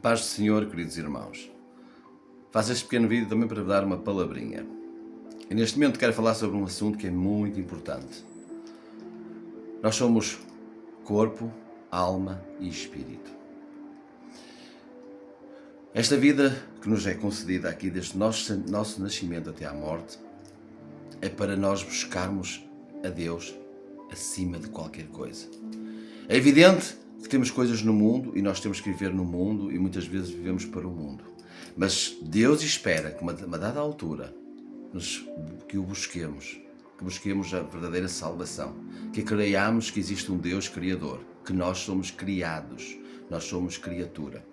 Paz do Senhor, queridos irmãos. Faço este pequeno vídeo também para vos dar uma palavrinha. E neste momento quero falar sobre um assunto que é muito importante. Nós somos corpo, alma e espírito. Esta vida que nos é concedida aqui desde o nosso nascimento até à morte é para nós buscarmos a Deus acima de qualquer coisa. É evidente que temos coisas no mundo e nós temos que viver no mundo e muitas vezes vivemos para o mundo. Mas Deus espera que a uma dada altura que o busquemos, que busquemos a verdadeira salvação, que creiamos que existe um Deus Criador, que nós somos criados, nós somos criatura.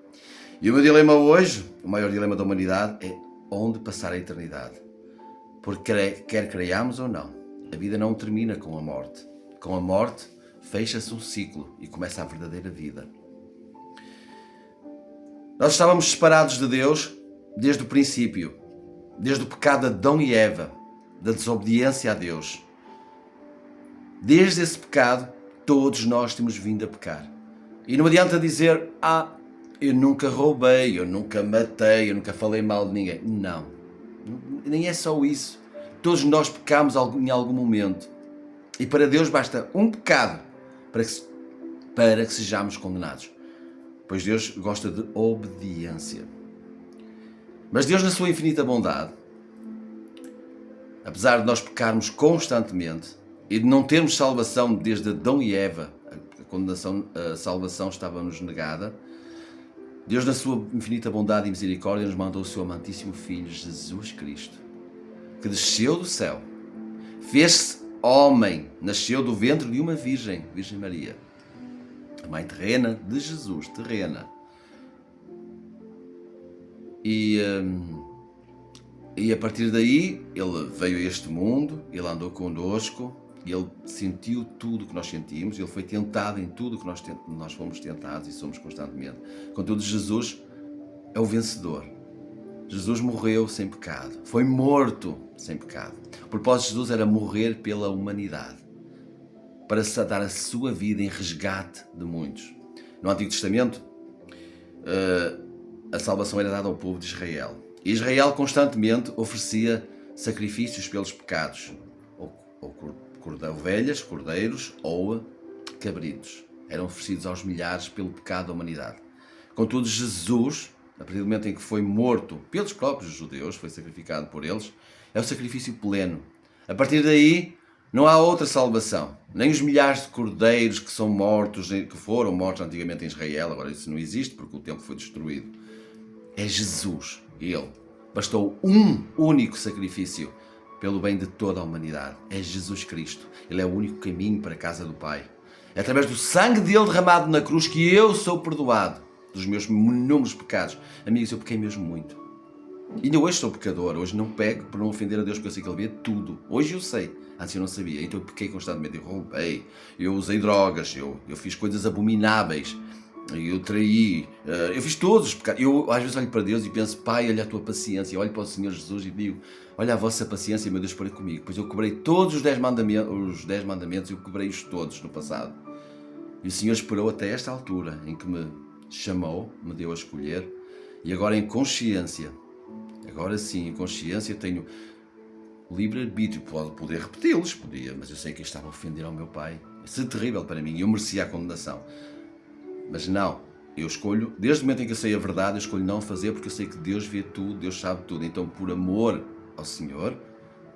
E o meu dilema hoje, o maior dilema da humanidade, é onde passar a eternidade. Porque quer creiamos ou não, a vida não termina com a morte. Com a morte, fecha-se um ciclo e começa a verdadeira vida. Nós estávamos separados de Deus desde o princípio, desde o pecado de Adão e Eva, da desobediência a Deus. Desde esse pecado, todos nós temos vindo a pecar. E não adianta dizer, eu nunca roubei, eu nunca matei, eu nunca falei mal de ninguém. Não, nem é só isso. Todos nós pecamos em algum momento. E para Deus basta um pecado para que sejamos condenados. Pois Deus gosta de obediência. Mas Deus, na sua infinita bondade, apesar de nós pecarmos constantemente e de não termos salvação desde Adão e Eva, a salvação estava-nos negada, Deus, na sua infinita bondade e misericórdia, nos mandou o seu amantíssimo Filho, Jesus Cristo, que desceu do céu, fez-se homem, nasceu do ventre de uma Virgem Maria, a mãe terrena de Jesus, terrena. E a partir daí, ele veio a este mundo, ele andou connosco, ele sentiu tudo o que nós sentimos, ele foi tentado em tudo o que nós fomos tentados e somos constantemente. Contudo, Jesus é o vencedor. Jesus morreu sem pecado, foi morto sem pecado. O propósito de Jesus era morrer pela humanidade, para dar a sua vida em resgate de muitos. No Antigo Testamento, a salvação era dada ao povo de Israel. E Israel constantemente oferecia sacrifícios pelos pecados, ovelhas, cordeiros ou cabritos. Eram oferecidos aos milhares pelo pecado da humanidade. Contudo, Jesus, a partir do momento em que foi morto pelos próprios judeus, foi sacrificado por eles, é o sacrifício pleno. A partir daí, não há outra salvação. Nem os milhares de cordeiros que são mortos, que foram mortos antigamente em Israel, agora isso não existe porque o templo foi destruído. É Jesus, ele. Bastou um único sacrifício pelo bem de toda a humanidade. É Jesus Cristo. Ele é o único caminho para a casa do Pai. É através do sangue dele derramado na cruz que eu sou perdoado dos meus inúmeros pecados. Amigos, eu pequei mesmo muito. E ainda hoje sou pecador. Hoje não peco por não ofender a Deus, porque eu sei que Ele vê tudo. Hoje eu sei. Antes eu não sabia. Então eu pequei constantemente. Eu roubei. Eu usei drogas. Eu fiz coisas abomináveis. Eu traí. Eu fiz todos os pecados. Eu às vezes olho para Deus e penso, Pai, olha a tua paciência. Eu olho para o Senhor Jesus e digo, olha a vossa paciência, meu Deus, para comigo. Pois eu quebrei todos os 10 mandamentos. Eu quebrei-os todos no passado. E o Senhor esperou até esta altura em que me chamou, me deu a escolher. E agora em consciência, agora sim, em consciência tenho livre-arbítrio. Poder repeti-los, podia, mas eu sei que eu estava a ofender ao meu Pai. Isso é terrível para mim, eu merecia a condenação. Mas não, eu escolho, desde o momento em que eu sei a verdade, eu escolho não fazer, porque eu sei que Deus vê tudo, Deus sabe tudo. Então, por amor ao Senhor,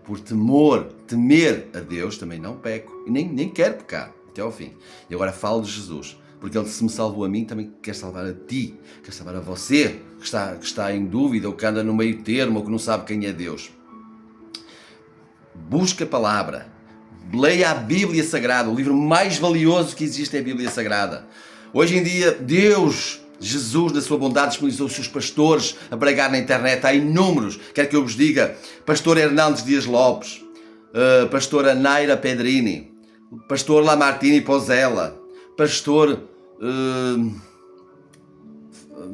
por temer a Deus, também não peco. E nem quero pecar, até ao fim. E agora falo de Jesus, porque Ele, se me salvou a mim, também quer salvar a ti, quer salvar a você, que está em dúvida, ou que anda no meio termo, ou que não sabe quem é Deus. Busca a palavra, leia a Bíblia Sagrada, o livro mais valioso que existe é a Bíblia Sagrada. Hoje em dia, Deus, Jesus, na sua bondade, disponibilizou os seus pastores a pregar na internet. Há inúmeros. Quero que eu vos diga, pastor Hernandes Dias Lopes, pastora Naira Pedrini, pastor Lamartine Pozella, pastor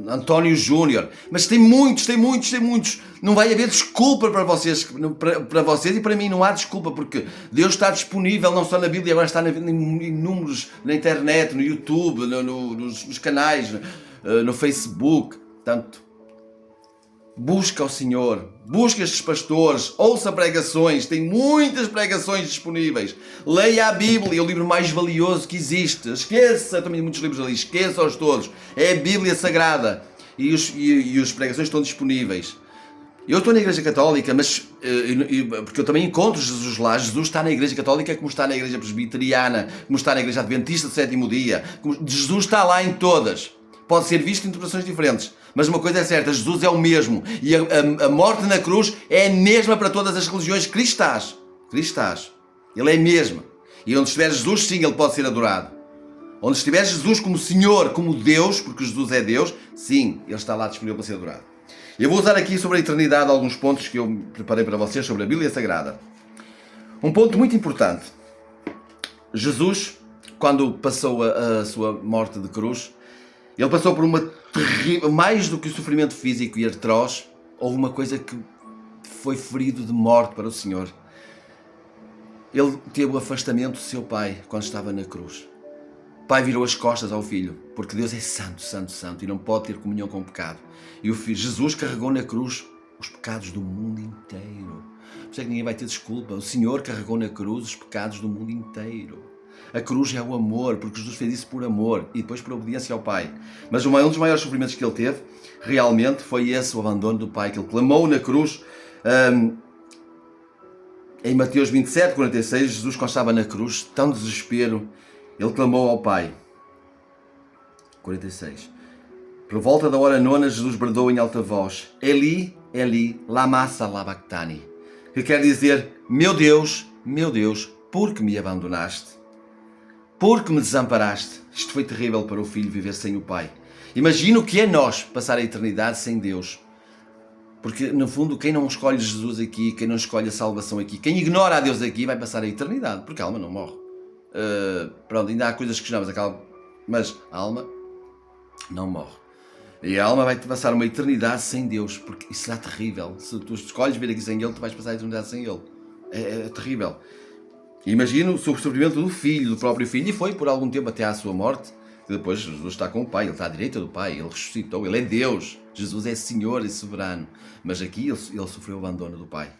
António Júnior. Mas tem muitos. Não vai haver desculpa para vocês e para mim não há desculpa, porque Deus está disponível não só na Bíblia, agora está em números na internet, no YouTube, nos canais, no Facebook. Portanto, busca o Senhor, busca estes pastores, ouça pregações, tem muitas pregações disponíveis. Leia a Bíblia, o livro mais valioso que existe. Esqueça, também muitos livros ali, esqueça-os todos. É a Bíblia Sagrada e as pregações estão disponíveis. Eu estou na Igreja Católica, mas porque eu também encontro Jesus lá. Jesus está na Igreja Católica como está na Igreja Presbiteriana, como está na Igreja Adventista do Sétimo Dia. Jesus está lá em todas. Pode ser visto em interpretações diferentes, mas uma coisa é certa, Jesus é o mesmo. E a morte na cruz é a mesma para todas as religiões cristãs. Ele é a mesma. E onde estiver Jesus, sim, ele pode ser adorado. Onde estiver Jesus como Senhor, como Deus, porque Jesus é Deus, sim, ele está lá disponível para ser adorado. Eu vou usar aqui sobre a eternidade alguns pontos que eu preparei para vocês sobre a Bíblia Sagrada. Um ponto muito importante. Jesus, quando passou a sua morte de cruz, ele passou por uma terrível, mais do que o sofrimento físico e atroz, houve uma coisa que foi ferido de morte para o Senhor. Ele teve o afastamento do seu Pai quando estava na cruz. O Pai virou as costas ao Filho, porque Deus é santo, santo, santo, e não pode ter comunhão com o pecado. E o Filho, Jesus carregou na cruz os pecados do mundo inteiro. Por isso é que ninguém vai ter desculpa. O Senhor carregou na cruz os pecados do mundo inteiro. A cruz é o amor, porque Jesus fez isso por amor e depois por obediência ao Pai. Mas um dos maiores sofrimentos que ele teve, realmente, foi esse, o abandono do Pai, que ele clamou na cruz. Em Mateus 27, 46, Jesus, quando estava na cruz, tão desespero, ele clamou ao Pai. 46. Por volta da hora nona, Jesus bradou em alta voz: Eli, Eli, lama sabachthani, que quer dizer: meu Deus, por que me abandonaste? Por que me desamparaste? Isto foi terrível para o filho viver sem o Pai. Imagina o que é nós passar a eternidade sem Deus. Porque, no fundo, quem não escolhe Jesus aqui, quem não escolhe a salvação aqui, quem ignora a Deus aqui, vai passar a eternidade, porque a alma não morre. Pronto, ainda há coisas que chamamos mas a alma não morre. E a alma vai passar uma eternidade sem Deus, porque isso será terrível. Se tu escolhes vir aqui sem Ele, tu vais passar a eternidade sem Ele. É terrível. Imagino o sofrimento do filho, do próprio filho, e foi por algum tempo até à sua morte, que depois Jesus está com o Pai, ele está à direita do Pai, ele ressuscitou, ele é Deus, Jesus é Senhor e soberano, mas aqui ele sofreu o abandono do Pai.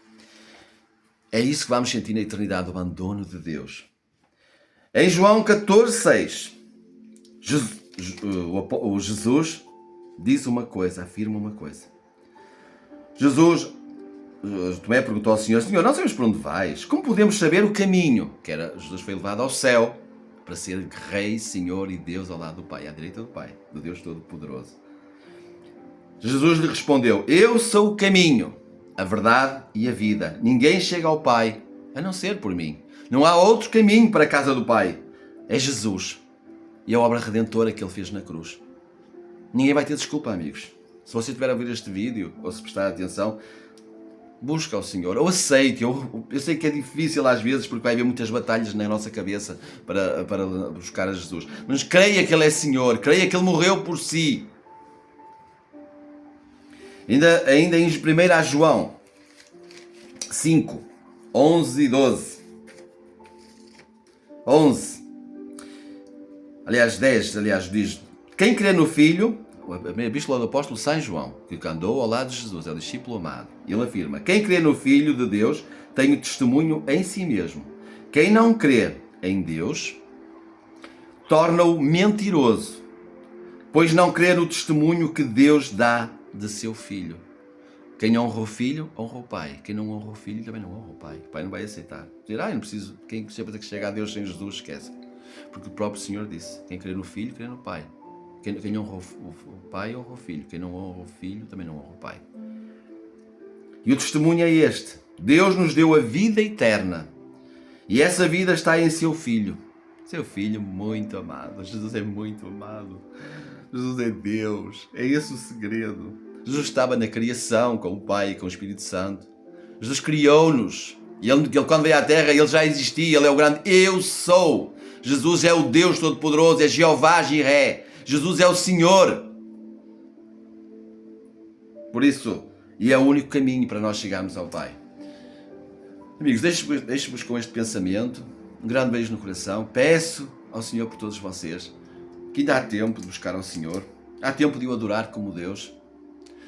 É isso que vamos sentir na eternidade, o abandono de Deus. Em João 14,6, Jesus diz uma coisa, afirma uma coisa. Tomé perguntou ao Senhor: Senhor, não sabemos por onde vais? Como podemos saber o caminho? Jesus foi levado ao céu para ser Rei, Senhor e Deus ao lado do Pai, à direita do Pai, do Deus Todo-Poderoso. Jesus lhe respondeu: eu sou o caminho, a verdade e a vida. Ninguém chega ao Pai a não ser por mim. Não há outro caminho para a casa do Pai. É Jesus e a obra redentora que Ele fez na cruz. Ninguém vai ter desculpa, amigos. Se você estiver a ver este vídeo, ou se prestar atenção, busca o Senhor, ou aceite. Eu sei que é difícil às vezes, porque vai haver muitas batalhas na nossa cabeça para buscar a Jesus. Mas creia que Ele é Senhor, creia que Ele morreu por si. Ainda em 1 João 5, 11 e 12. 11. Aliás, 10, diz: quem crê no Filho, a primeira epístola do apóstolo São João, que andou ao lado de Jesus, é o discípulo amado. Ele afirma: quem crê no Filho de Deus tem o testemunho em si mesmo. Quem não crê em Deus torna-o mentiroso, pois não crê no testemunho que Deus dá de seu Filho. Quem honra o Filho, honra o Pai. Quem não honra o Filho, também não honra o Pai. O Pai não vai aceitar. Dizer: não preciso. Quem sempre que chega a Deus sem Jesus, esquece. Porque o próprio Senhor disse: quem crê no Filho, crê no Pai. Quem honra o Pai, honra o Filho. Quem não honra o Filho, também não honra o Pai. E o testemunho é este: Deus nos deu a vida eterna. E essa vida está em seu Filho. Seu Filho muito amado. Jesus é muito amado. Jesus é Deus. É esse o segredo. Jesus estava na criação com o Pai e com o Espírito Santo. Jesus criou-nos. E ele, quando veio à Terra, Ele já existia. Ele é o grande Eu Sou. Jesus é o Deus Todo-Poderoso. É Jeová Jiré. Jesus é o Senhor. Por isso, e é o único caminho para nós chegarmos ao Pai. Amigos, deixo-vos com este pensamento. Um grande beijo no coração. Peço ao Senhor por todos vocês que ainda há tempo de buscar ao Senhor. Há tempo de o adorar como Deus.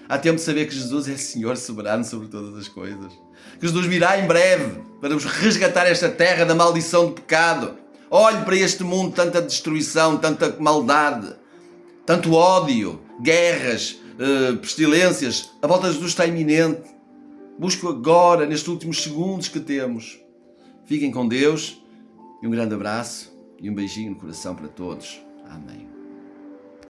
Há tempo de saber que Jesus é Senhor soberano sobre todas as coisas. Que Jesus virá em breve para vos resgatar esta terra da maldição do pecado. Olhe para este mundo, tanta destruição, tanta maldade, tanto ódio, guerras, pestilências. A volta de Jesus está iminente. Busco agora, nestes últimos segundos que temos. Fiquem com Deus e um grande abraço e um beijinho no coração para todos. Amém.